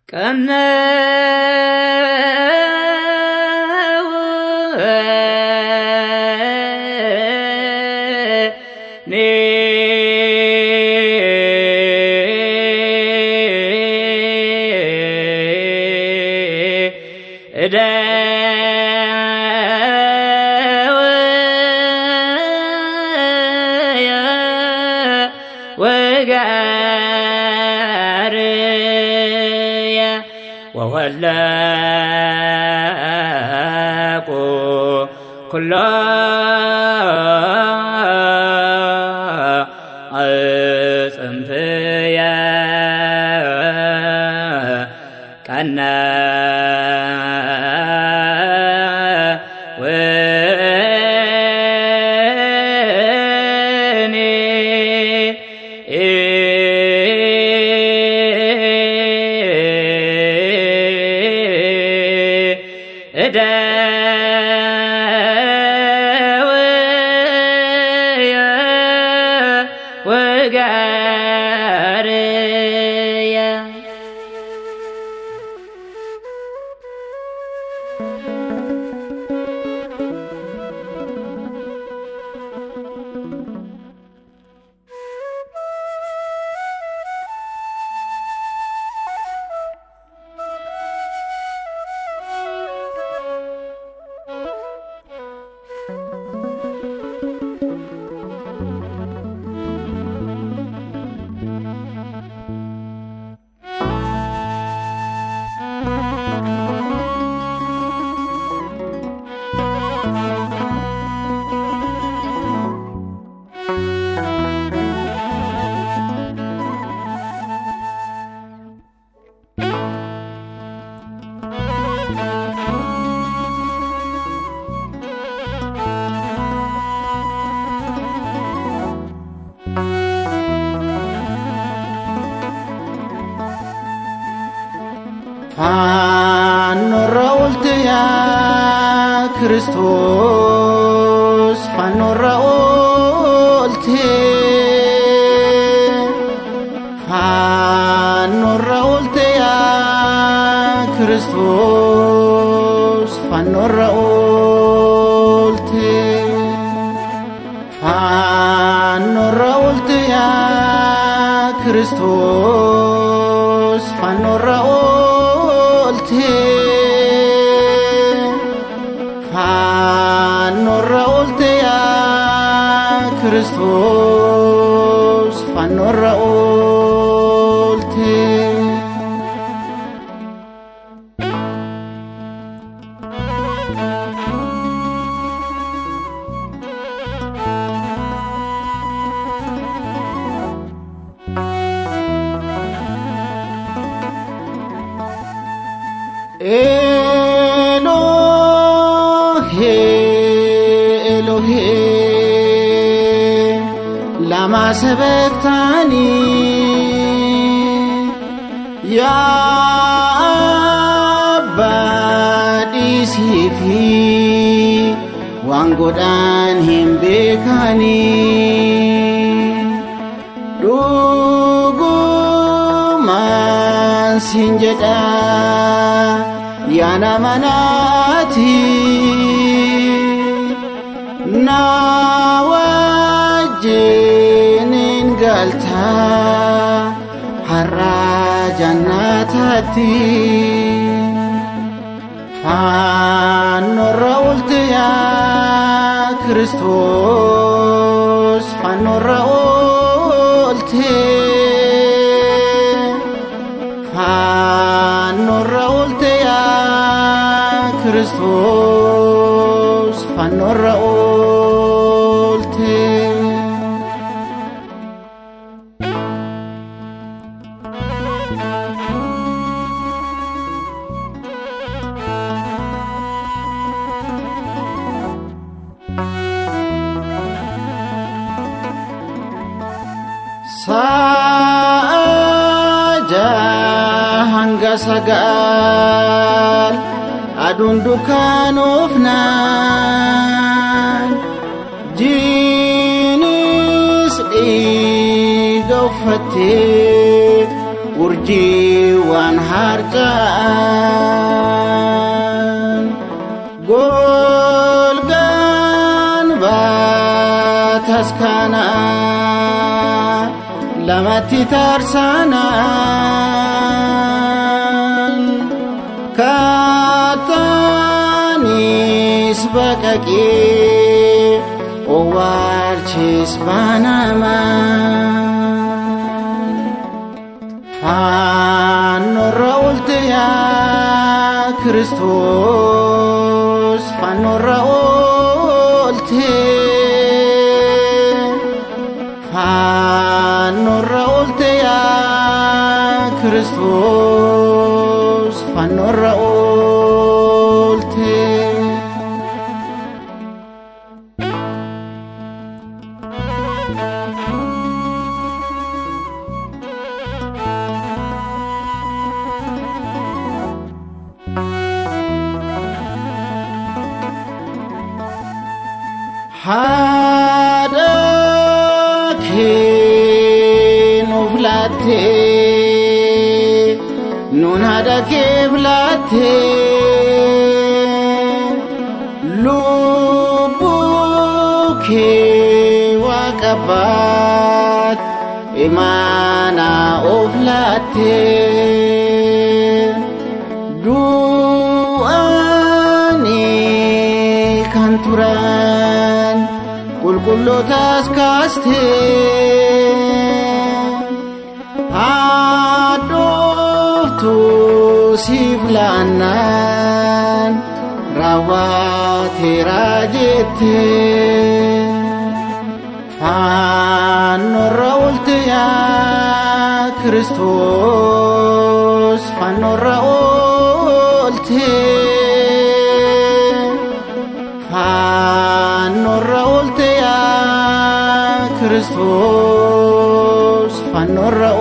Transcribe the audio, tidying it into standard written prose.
كأنه وولاقوا كل صنفيا كنا فانو رولت يا كريستوس فانو رولت يا كريستوس فانو رولت يا كريستوس فانو رولت يا كريستوس فانو رولت إلهي لما سبقتني يا عبادي سيفي وانقدان هم بكاني دوغمان سنجدا يا نمناتي نواجين قلتا حرا جناتي فانو رولت يا كريستوس فانو رولت يا كريستوس فانو رولت saja hangga sagal adun dukan ofnan jinis igawfate urjiiwwan harca'an golgaan bataskaana lamatti tarsaanan kaataanis baqaqee owwaalchis baanaman fannoorra oolte yaa Kiristoos fannoorra oolte fannoorra oolte yaa Kiristoos fannoorra oolte. Haadha kee nuuf laattee nuun haadha keef laattee lubbuu kee Waaqa Abbaat imaanaa of laattee du'anii kan turan qulqullootas kaastee haadhooftu siif laannaan raawwateera jettee fannoorra oolte yaa Kiristoos fannoorra oolte fannoorra oolte yaa Kiristoos fannoorra